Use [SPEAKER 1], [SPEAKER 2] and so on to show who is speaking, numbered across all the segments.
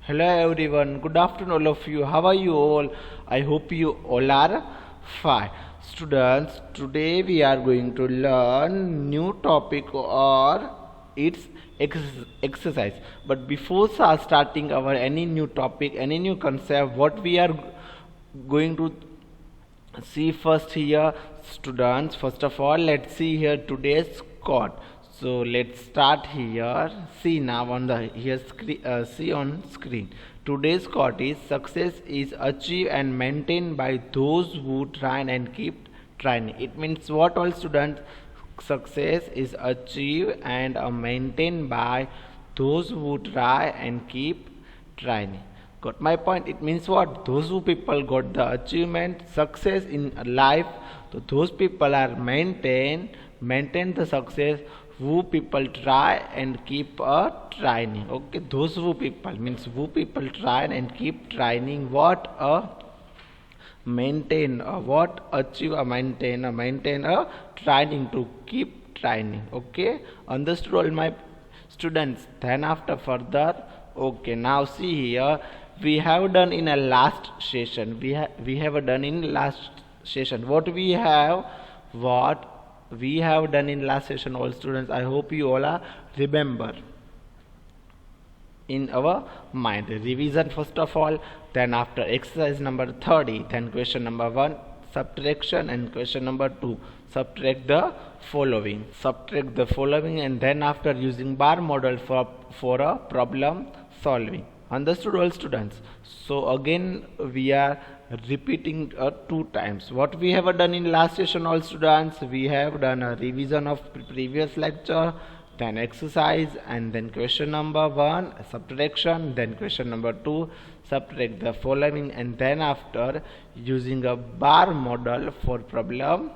[SPEAKER 1] Hello everyone, good afternoon all of you. How are you all? I hope you all are fine. Students, today we are going to learn new topic or its exercise. But before starting our any new topic, any new concept, what we are going to see first here, students, first of all let's see here today's quote. So let's start here. See now on the here screen, see on screen, today's quote is: success is achieved and maintained by those who try and keep trying. It means what, all students? Success is achieved and maintained by those who try and keep trying. Got my point? It means what? Those who people got the achievement, success in life, so those people are maintain the success who people try and keep trying. Okay, those who people means who people try and keep trying. What maintain what achieve maintain a trying to keep trying. Okay, understood all my students? Then after further, okay, now see here, we have done in a last session, we have done in last session what we have done in last session, all students. I hope you all are remember in our mind. Revision first of all, then after exercise number 30, then question number 1 subtraction, and question number 2 subtract the following, and then after using bar model for a problem solving. Understood all students? So again we are repeating 2 times what we have done in last session, all students. We have done a revision of previous lecture, then exercise, and then question number 1 subtraction, then question number 2 subtract the following, and then after using a bar model for problem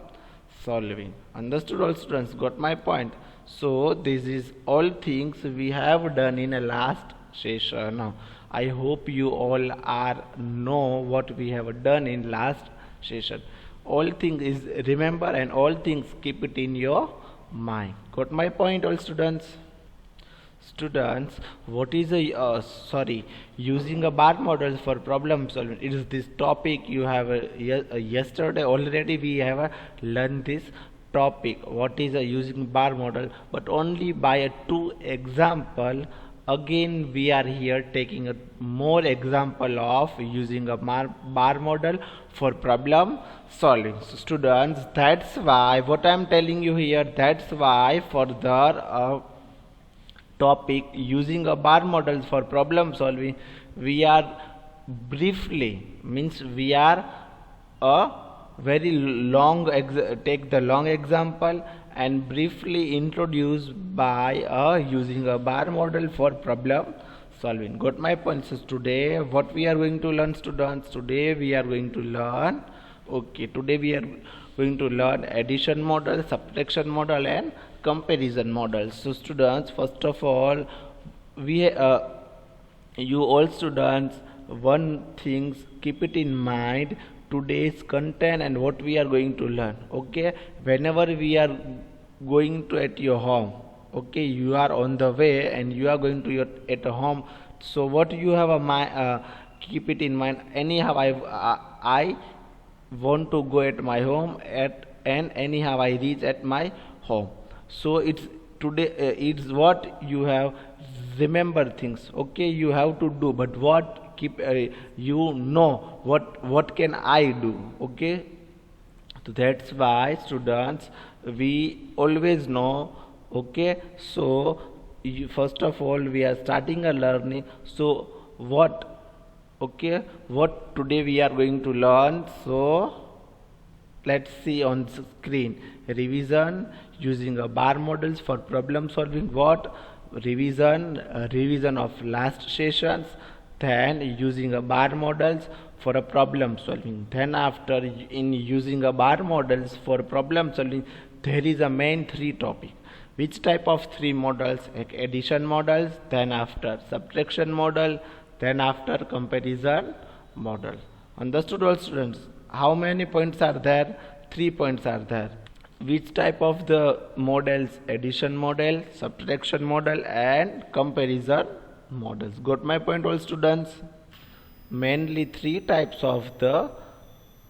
[SPEAKER 1] solving. Understood all students? Got my point? So this is all things we have done in a last session. I hope you all are know what we have done in last session. All things is remember, and all things keep it in your mind. Got my point, all students? Students, what is a using a bar model for problem solving? It is this topic you have yesterday already we have learned this topic. What is a using bar model? But only by a 2 example. Again we are here taking a more example of using a bar model for problem solving. So students, that's why what I am telling you here, that's why further topic using a bar model for problem solving, we are briefly means we are a very long take the long example and briefly introduce by using a bar model for problem solving. Got my point? So today what we are going to learn, students? Today we are going to learn addition model, subtraction model, and comparison model. So students, first of all, we you all students, one things keep it in mind, today's content and what we are going to learn. Okay, whenever we are going to at your home, okay, you are on the way and you are going to your at home, so what you have a keep it in mind. Anyhow I want to go at my home and anyhow I reach at my home. So it's today it's what you have remember things. Okay, you have to do, but what keep you know what can I do? Okay, so that's why students we always know. Okay, so first of all we are starting a learning. So what today we are going to learn? So let's see on screen. Revision using a bar models for problem solving. What revision of last sessions, then using a bar models for a problem solving. Then after in using a bar models for problem solving, there is a main 3 topic. Which type of 3 models? Addition models, then after subtraction model, then after comparison model. Understood all students? How many points are there? 3 points are there. Which type of the models? Addition model, subtraction model, and comparison models. Got my point, all students? Mainly three types of the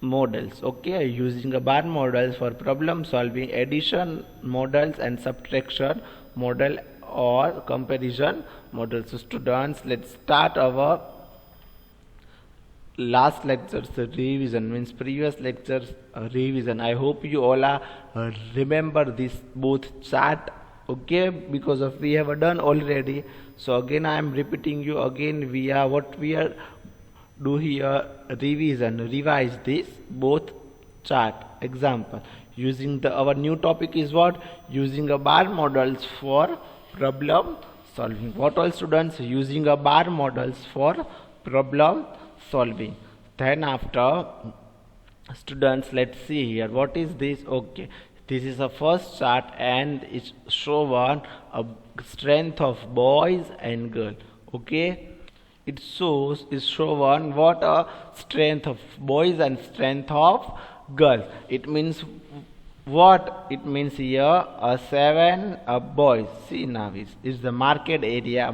[SPEAKER 1] models, okay, using a bar models for problem solving, addition models and subtraction model or comparison models. So students, let's start our last lectures revision, means previous lectures revision. I hope you all are remember this both chart, okay, because of we have done already. So again I am repeating you again, we are what we are do here, revision, revise this both chart. Example, using the our new topic is what, using a bar models for problem solving. What all students, using a bar models for problem solving. Then after, students, let's see here what is this. Okay, this is a first chart and it's shown a strength of boys and girl. Okay, it shows is shown what a strength of boys and strength of girls. It means what, it means here a 7 boys. See now is the market area,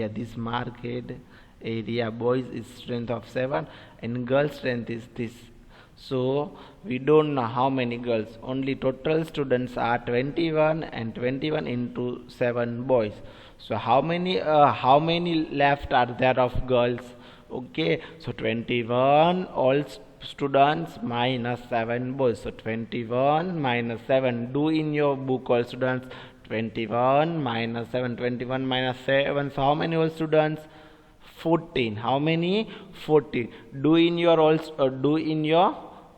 [SPEAKER 1] this market area, boys is strength of 7 and girl strength is this. So we don't know how many girls, only total students are 21 and 21 into 7 boys. So how many left are there of girls? Okay, so 21 all students minus 7 boys. So 21 minus 7, do in your book all students. 21 minus 7, 21 minus 7, so how many all students? 14. How many? 14. Do in your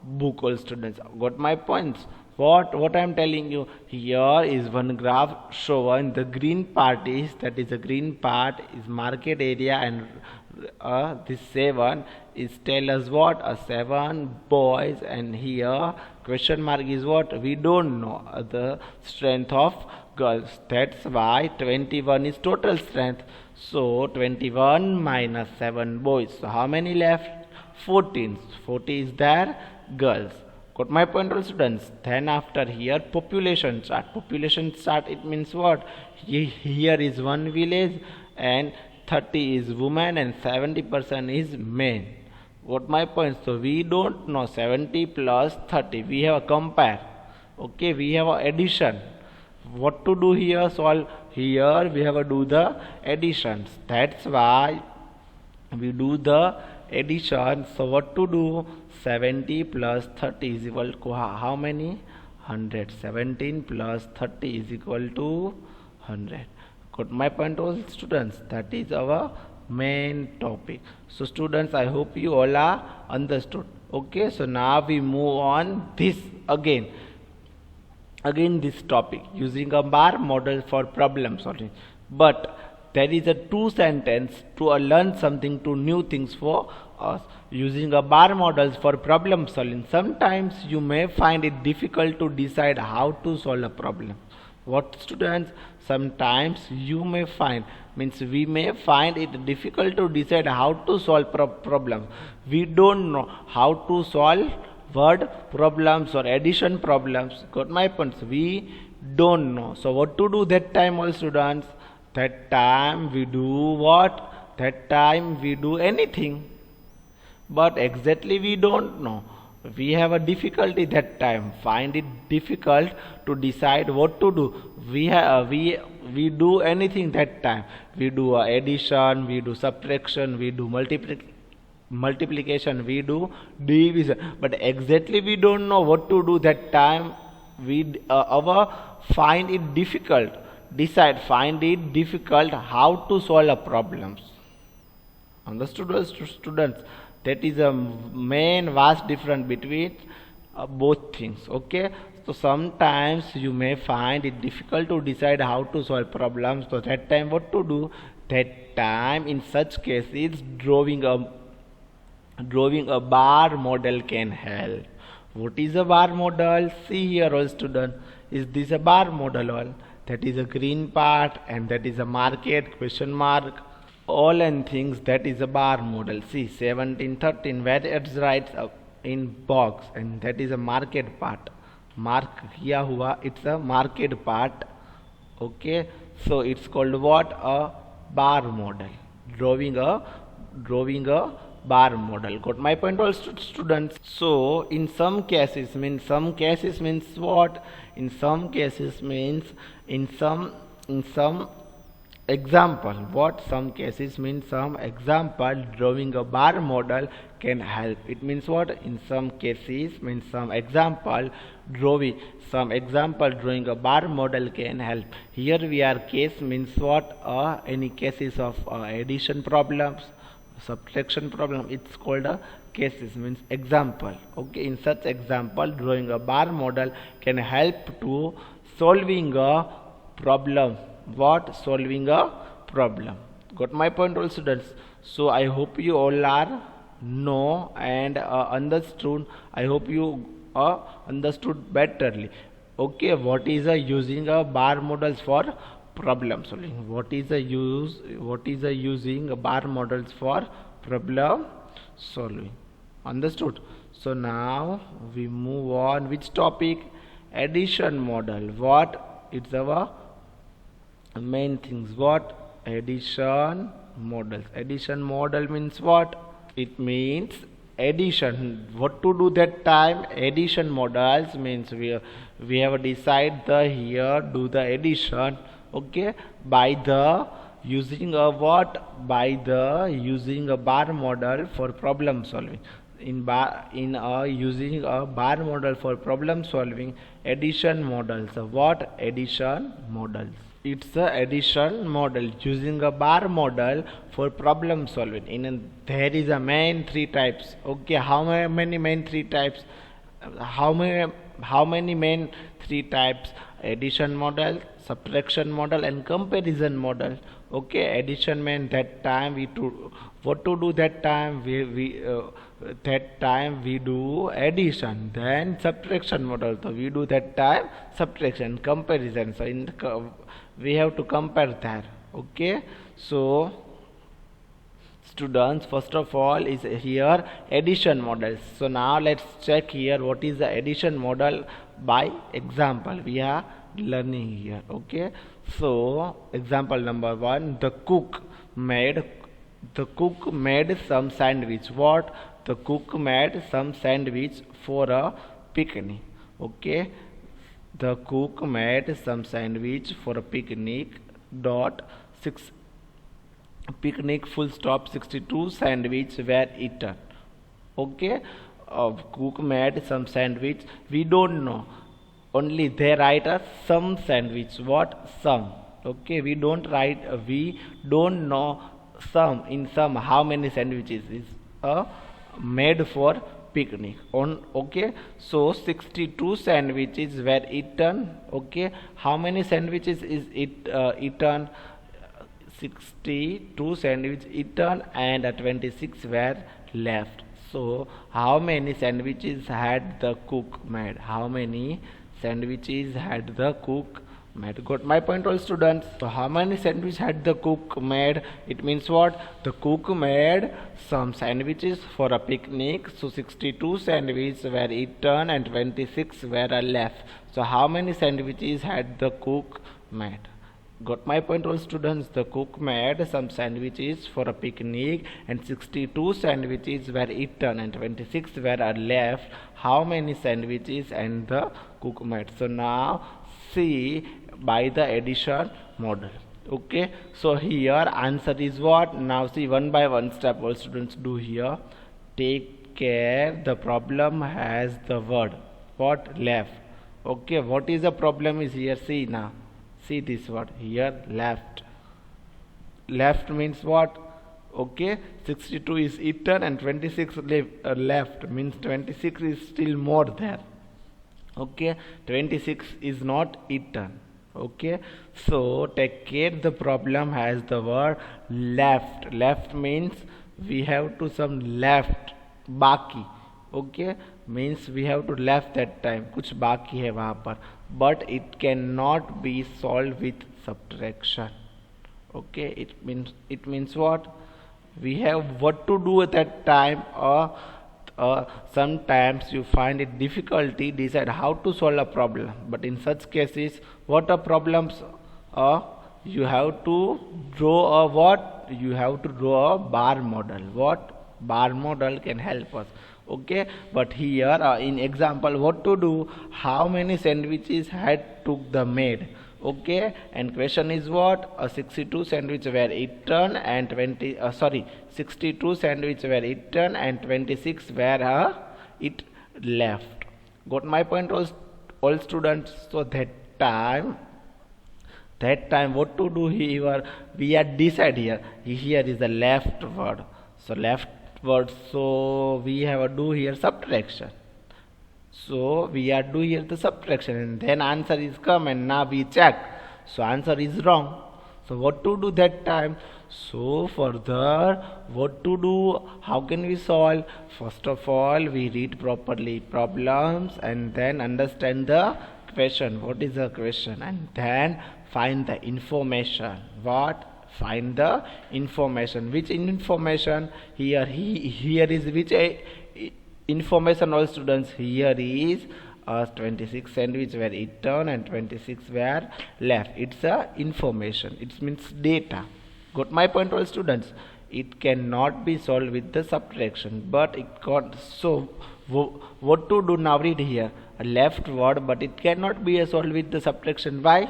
[SPEAKER 1] book all students. Got my points? What I am telling you here is one graph shown. The green part is, that is the green part is market area, and this 7 is tell us what, a 7 boys, and here question mark is what, we don't know the strength of girls. That's why 21 is total strength. So 21 minus 7 boys. So how many left? 14. 40 is there girls. Got my point, all students? Then after here population chart. Population chart, it means what? Here is one village and 30 is women and 70% is men. What my point? So we don't know 70 plus 30. We have a compare. Okay, we have a addition. What to do here? Solve here. We have to do the additions. That's why we do the addition. So what to do? 70 plus 30 is equal to how many? 100. 17 plus 30 is equal to 100. Got my point, all students? That is our main topic. So students, I hope you all are understood. Okay, so now we move on this again this topic, using a bar model for problem solving. But there is a two sentence to learn something, to new things for us. Using a bar models for problem solving, sometimes you may find it difficult to decide how to solve a problem. What students? Sometimes you may find, means we may find it difficult to decide how to solve problems. We don't know how to solve word problems or addition problems. Got my points? We don't know. So what to do that time, all students? That time we do what? That time we do anything. But exactly we don't know. We have a difficulty that time. Find it difficult to decide what to do. We do anything that time. We do addition, we do subtraction, we do multiplication, we do division. But exactly we don't know what to do that time. We find it difficult. Find it difficult how to solve problems. Understood, students? That is a main vast difference between both things. Okay, so sometimes you may find it difficult to decide how to solve problems. So that time what to do? That time in such cases drawing a bar model can help. What is a bar model? See here, all students. Is this a bar model? All that is a green part and that is a market question mark. All and things, that is a bar model. See 17, 13 where it's right in box, and that is a market part. Mark kiya hua, it's a market part. Okay, so it's called what? A bar model. Drawing a bar model. Got my point, all students? So in some cases means what? In some cases means in some example. What? Some cases means some example drawing a bar model can help. It means what? In some cases means some example drawing a bar model can help. Here we are case means what? Any cases of addition problems, subtraction problem, it's called a cases means example. Okay, in such example drawing a bar model can help to solving a problem. What? Solving a problem. Got my point, all students? So I hope you all are know and understood. I hope you understood betterly. Okay, what is using a bar models for problem solving? What is using a bar models for problem solving? Understood? So now we move on. Which topic? Addition model. What? It's our main things. What? Addition models. Addition model means what? It means addition. What to do that time? Addition models means we have decide the here do the addition. Okay, by the using a what? By the using a bar model for problem solving. Using a bar model for problem solving, addition models. What? Addition models. It's a addition model using a bar model for problem solving. There is a main three types. Okay, how many main three types? How many main three types? Addition model, subtraction model, and comparison model. Okay, addition means that time what to do that time? We do addition. Then subtraction model, so we do that time subtraction. Comparison, so we have to compare that. Okay, so students, first of all is here addition models. So now let's check here what is the addition model by example we are learning here. Okay, so example number 1, the cook made some sandwich. What? The cook made some sandwich for a picnic. Okay, the cook made some sandwich for a picnic. Dot 6 picnic full stop 62 sandwich were eaten. Okay, cook made some sandwich. We don't know. Only they write a some sandwich. What? Some. Okay, we don't know some. In some, how many sandwiches is made for picnic on. Okay, so 62 sandwiches were eaten. Okay, how many sandwiches is eaten? 62 sandwiches eaten and 26 were left. So how many sandwiches had the cook made? How many sandwiches had the cook made? Got my point, all students? So how many sandwiches had the cook made? It means what? The cook made some sandwiches for a picnic. So 62 sandwiches were eaten and 26 were left. So how many sandwiches had the cook made? Got my point, all students? The cook made some sandwiches for a picnic and 62 sandwiches were eaten and 26 were left. How many sandwiches and the cook made? So now see by the addition model. Okay, so here answer is what? Now see one by one step all students do here. Take care, the problem has the word what? Left. Okay, what is the problem is here? See now. See this word here, left. Left means what? Okay, 62 is eaten and 26 left means 26 is still more there. Okay, 26 is not eaten. Okay, so take care, the problem has the word left. Left means we have to some left baki. Okay, means we have to left that time कुछ बाकी है वहाँ पर, but it cannot be solved with subtraction. Okay, it means what? We have what to do at that time, or sometimes you find it difficulty decide how to solve a problem, but in such cases what are problems you have to draw a what? You have to draw a bar model. What? Bar model can help us. Okay, but here in example, what to do? How many sandwiches had took the maid? Okay, and question is what? 62 sandwich were eaten and 62 sandwich were eaten and 26 were it left. Got my point, all students? So that time what to do here? We are decide here is the left word, so left word, so we have to do here subtraction. So we are do here the subtraction, and then answer is come, and now we check. So answer is wrong. So what to do that time? So further, what to do? How can we solve? First of all, we read properly problems and then understand the question. What is the question? And then find the information. What? Find the information. Which information? Here is which information, all students? Here is 26 sandwich were eaten and 26 were left. It's a information, it means data. Got my point, all students? It cannot be solved with the subtraction, but it got. So what to do now? Read here a left word, but it cannot be solved with the subtraction. Why?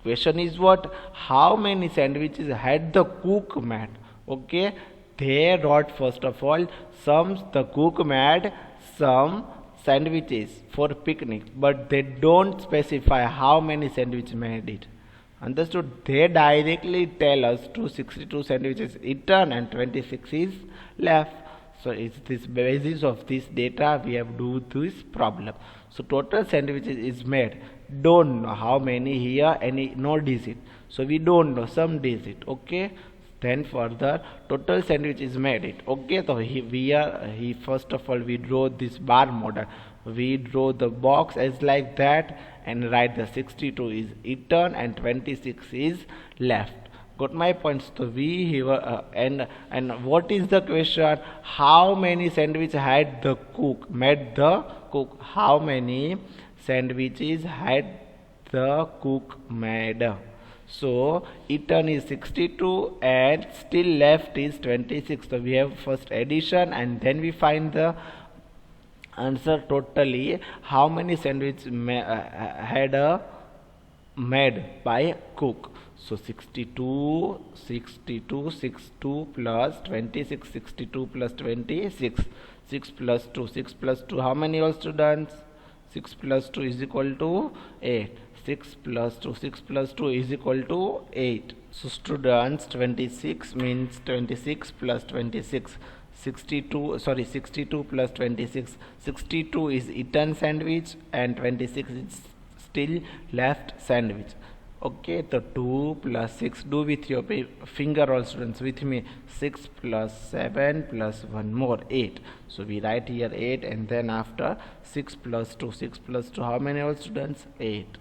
[SPEAKER 1] Question is what? How many sandwiches had the cook made? Okay, they wrote first of all the cook made some sandwiches for picnic, but they don't specify how many sandwiches made it. Understood? They directly tell us 262 sandwiches eaten and 26 is left. So it's this basis of this data we have do this problem. So total sandwiches is made. Don't know how many here, any no digit. So we don't know some digit. Okay. Then further total sandwich is made it. Okay. So he first of all we draw this bar model. We draw the box as like that and write the 62 is eaten and 26 is left. Got my points? So we here and what is the question? How many sandwiches had the cook made? The cook, how many sandwiches had the cook made? So eaten is 62 and still left is 26. So we have first addition and then we find the answer totally. How many sandwiches had made by cook? So 62 plus 26, 62 plus 26, 6 plus 2, 6 plus 2, how many, all students? 6 plus 2 is equal to 8. 6 plus 2, 6 plus 2 is equal to 8. So students, 26 means 26 plus 26, 62 plus 26, 62 is eaten sandwich and 26 is still left sandwich. Okay, the 2 plus 6, do with your finger, all students, with me. 6 plus 7 plus 1 more 8. So we write here 8 and then after 6 plus 2, 6 plus 2, how many, all students? 8.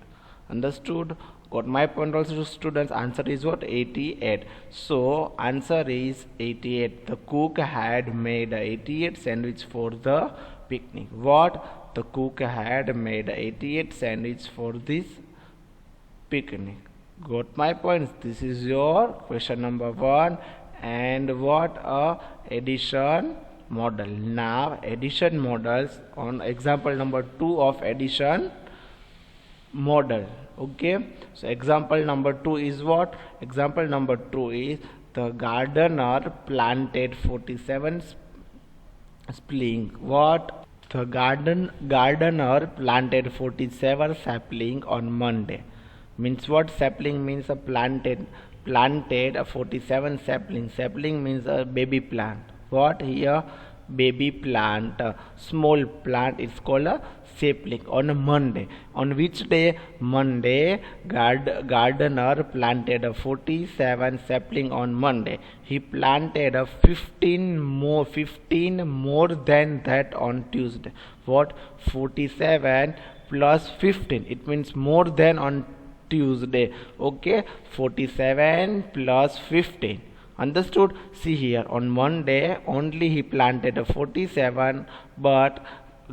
[SPEAKER 1] Understood? Got my point, also students? Answer is what? 88. So answer is 88. The cook had made 88 sandwich for the picnic. What? The cook had made 88 sandwich for this picnic. Got my points? This is your question number 1. And what a addition model. Now addition models on example number 2 of addition model. Okay, so example number 2 is what? Example number 2 is the gardener planted 47 sapling. What? The gardener planted 47 sapling on Monday. Means what? Sapling means a planted a 47 sapling. Sapling means a baby plant. What here? Baby plant, small plant is called a sapling on a Monday. On which day? Monday. Gardener planted a 47 sapling on Monday. He planted a 15 more than that on Tuesday. What? 47 plus 15, it means more than on Tuesday. Okay, 47 plus 15. Understood? See here, on Monday only he planted a 47, but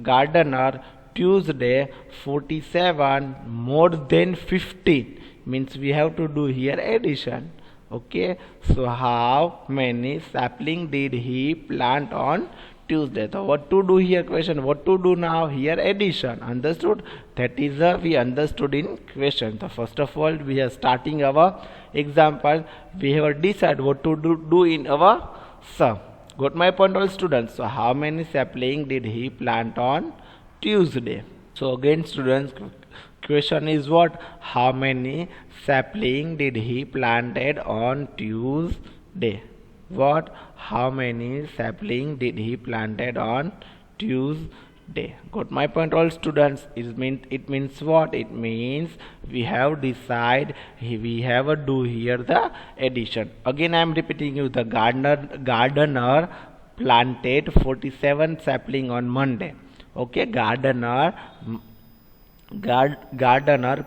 [SPEAKER 1] gardener Tuesday 47 more than 15. means we have to do here addition. Okay, so how many sapling did he plant on Tuesday? So what to do here question, what to do now here addition, understood? That is we understood in question. So first of all we are starting our example, we have decided what to do in our sum. Got my point all students? So how many sapling did he plant on Tuesday? So again students, question is what? How many sapling did he planted on Tuesday? What? How many sapling did he planted on Tuesday? Got my point all students? It means what? It means we have decide, we have a do here the addition. Again I am repeating you, the gardener planted 47 sapling on Monday. Okay, gardener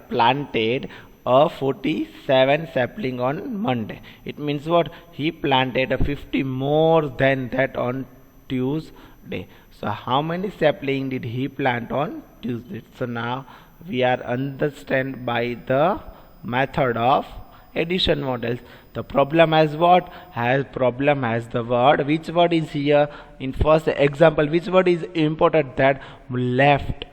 [SPEAKER 1] planted a 47 sapling on Monday. It means what? He planted a 50 more than that on Tuesday. So how many sapling did he plant on Tuesday? So now we are understand by the method of addition models. The problem has what? Problem has the word. Which word is here? In first example, which word is important? That left.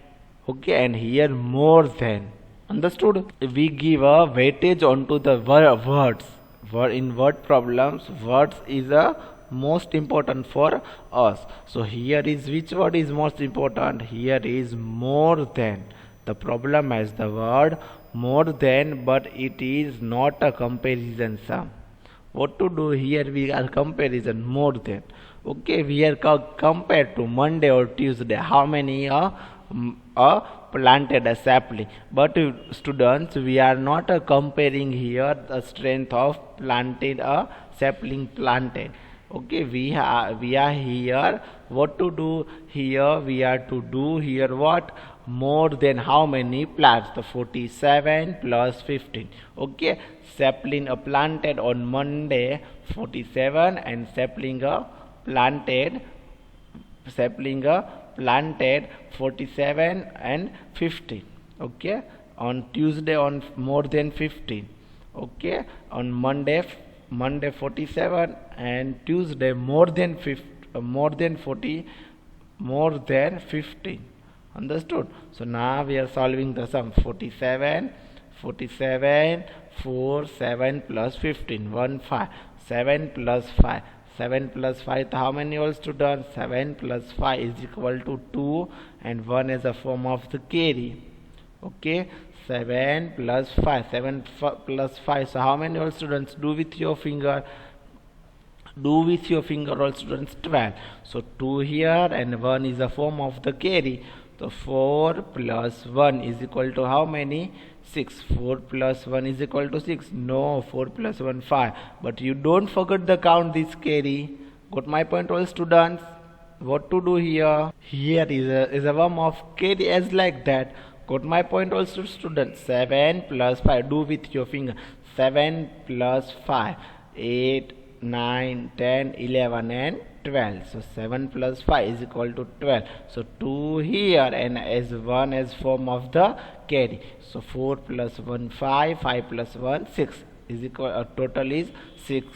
[SPEAKER 1] Okay, and here more than. Understood? We give a weightage onto the words. In word problems, words is a most important for us. So here is which word is most important? Here is more than. The problem has the word more than, but it is not a comparison sum. What to do here? We are comparison more than. Okay, we are compared to Monday or Tuesday. How many planted a sapling? But students, we are not comparing here the strength of planted a sapling planted. Okay, we are here. What to do here? We are to do here what? More than how many plants? The 47 plus 15. Okay, sapling planted on Monday 47 and sapling planted 47 and 15. Okay, on Tuesday on more than 15. Okay, on Monday 47 and Tuesday more than 15. Understood? So now we are solving the sum. 47 4 7 plus 15 1 5 7 plus 5 7 plus 5, how many all students? 7 plus 5 is equal to 2 and 1 is a form of the carry. Okay, 7 plus 5 plus 5, so how many all students? Do with your finger all students. 12. So 2 here and 1 is a form of the carry. So 4 plus 1 is equal to how many? 6. 4 plus 1 is equal to 6. No, 4 plus 1 5. But you don't forget the count this carry. Got my point all students? What to do here? Here is a form of carry as like that. Got my point also students? 7 plus 5. Do with your finger. 7 plus 5. 8, 9, 10, 11 and 12. So 7 plus 5 is equal to 12. So 2 here and as 1 as form of the carry. So 4 plus 1 5, 5 plus 1 6 is equal, total is 6.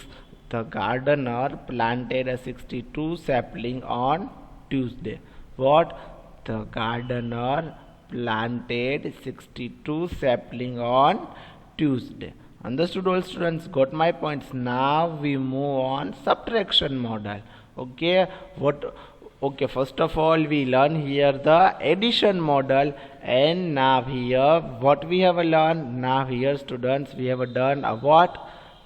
[SPEAKER 1] The gardener planted a 62 sapling on Tuesday. What? The gardener planted 62 sapling on Tuesday. Understood all students? Got my points? Now we move on subtraction model. Okay, okay, first of all we learn here the addition model, and now here what we have learned? Now here students we have done what?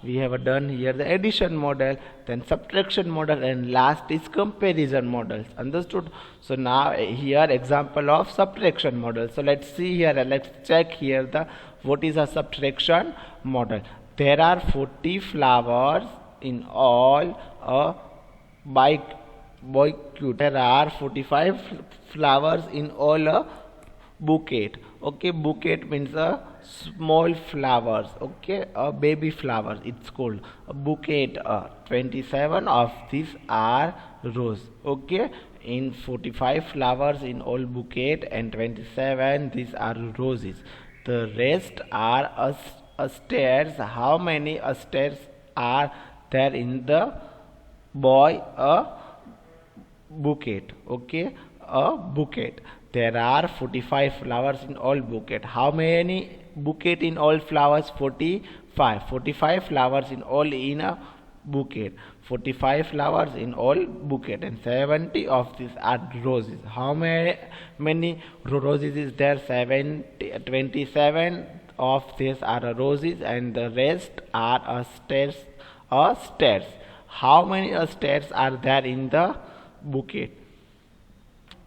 [SPEAKER 1] We have done here the addition model, then subtraction model, and last is comparison models. Understood? So now here example of subtraction model. So let's see here, let's check here the what is a subtraction model. There are 40 flowers in all a bouquet. There are 45 flowers in all a bouquet. Okay, bouquet means a small flowers. Okay, a baby flowers it's called a bouquet. 27 of these are rose. Okay, in 45 flowers in all bouquet and 27 these are roses. The rest are a stairs, how many stairs are there in the boy a bouquet? Okay, a bouquet. There are 45 flowers in all bouquet. How many bouquet in all flowers? 45. 45 flowers in all in a bouquet. 45 flowers in all bouquet, and 70 of these are roses. How many roses is there? 70. 27 of these are roses, and the rest are stairs. Stairs. How many stairs are there in the bouquet?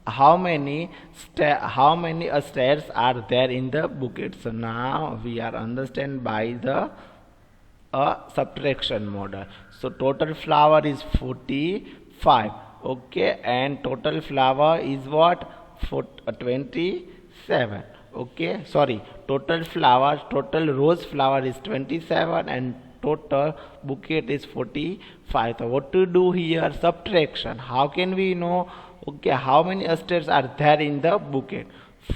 [SPEAKER 1] How many stairs are there in the bouquet? So now we are understand by the subtraction model. So total flower is 45. Okay, and total flower is what? 27. Okay, sorry, total rose flower is 27, and total bouquet is 45. So what to do here? Subtraction. How can we know? Okay, how many stairs are there in the bouquet?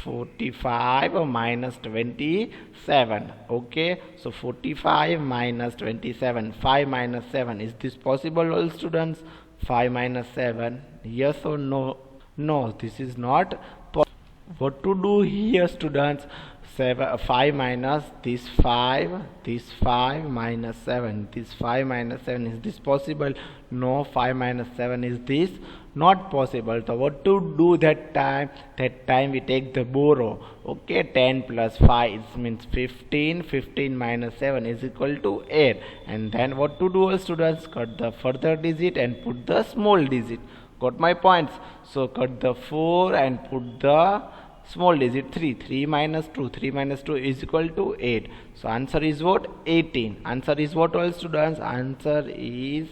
[SPEAKER 1] 45 minus 27. Okay, so 45 minus 27, 5 minus 7. Is this possible, all students? 5 minus 7, yes or no? No, this is not possible. What to do here, students? 5 minus this 5 minus 7, this 5 minus 7. Is this possible? No, 5 minus 7 is this not possible. So what to do that time? That time we take the borrow. Okay, 10 plus 5 means 15. 15 minus 7 is equal to 8. And then what to do, students? Cut the further digit and put the small digit. Got my points? So cut the 4 and put the small digit 3. 3 minus 2. 3 minus 2 is equal to 8. So answer is what? 18. Answer is what, all students? Answer is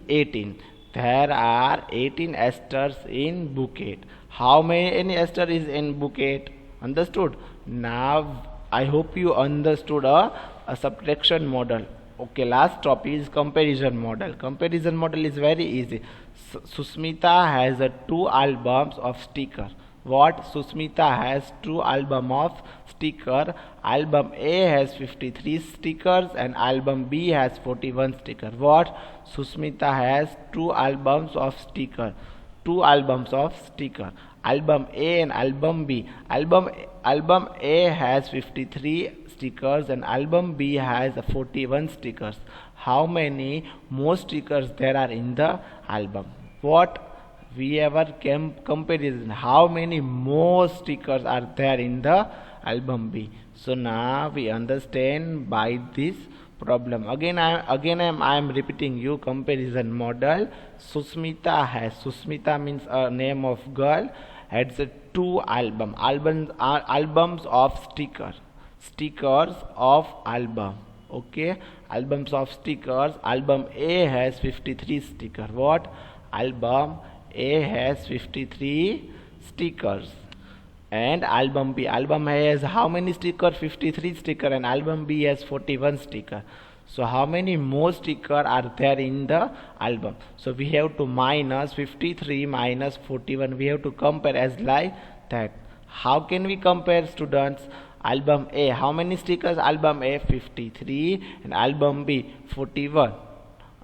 [SPEAKER 1] 18. There are 18 esters in bouquet. How many ester is in bouquet? Understood? Now I hope you understood a subtraction model. Okay, last topic is comparison model. Comparison model is very easy. Susmita has 2 albums of sticker. What? Susmita has 2 album of sticker. Album A has 53 stickers and album B has 41 sticker. What? Susmita has 2 albums of sticker. 2 albums of sticker. Album A and album B. Album A has 53 stickers and album B has 41 stickers. How many more stickers there are in the album? What? We ever comparison, how many more stickers are there in the album B? So now we understand by this problem. Again I am repeating you comparison model. Susmita means a name of girl, has 2 albums of stickers of album. Okay, albums of stickers. Album A has 53 sticker. What? Album A has 53 stickers. And album B. Album A has how many sticker? 53 sticker, and album B has 41 sticker. So how many more sticker are there in the album? So we have to minus 53 minus 41. We have to compare as like that. How can we compare, students? Album A, how many stickers? Album A 53 and album B 41.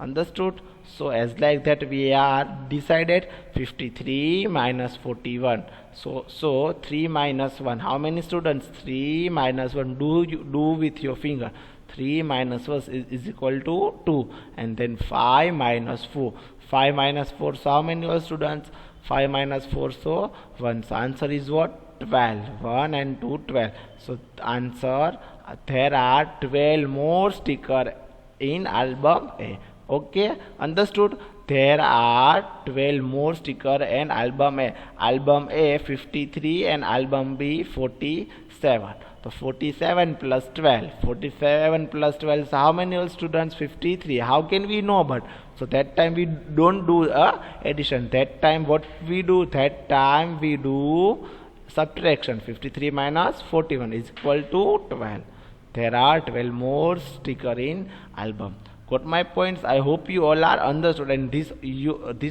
[SPEAKER 1] Understood? So as like that we are decided 53 minus 41. So 3 minus 1. How many, students? 3 minus 1. Do with your finger. 3 minus 1 is equal to 2. And then 5 minus 4. 5 minus 4. So how many, students? 5 minus 4. So 1. So answer is what? 12. 1 and 2, 12. So answer, there are 12 more sticker in album A. Okay, understood? There are 12 more sticker in album A. Album A 53 and album B 47. So 47 plus 12. 47 plus 12. So how many, students? 53. How can we know? But so that time we don't do addition. That time what we do? That time we do subtraction. 53 minus 41 is equal to 12. There are 12 more sticker in album. Got my points? I hope you all are understood. And this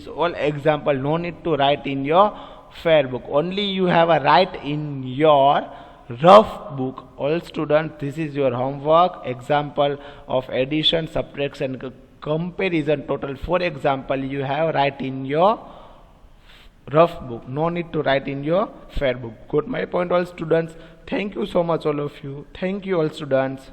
[SPEAKER 1] all example no need to write in your fair book. Only you have a write in your rough book. All students, this is your homework. Example of addition, subtraction, comparison. Total 4 example you have write in your rough book. No need to write in your fair book. Got my point, all students? Thank you so much, all of you. Thank you, all students.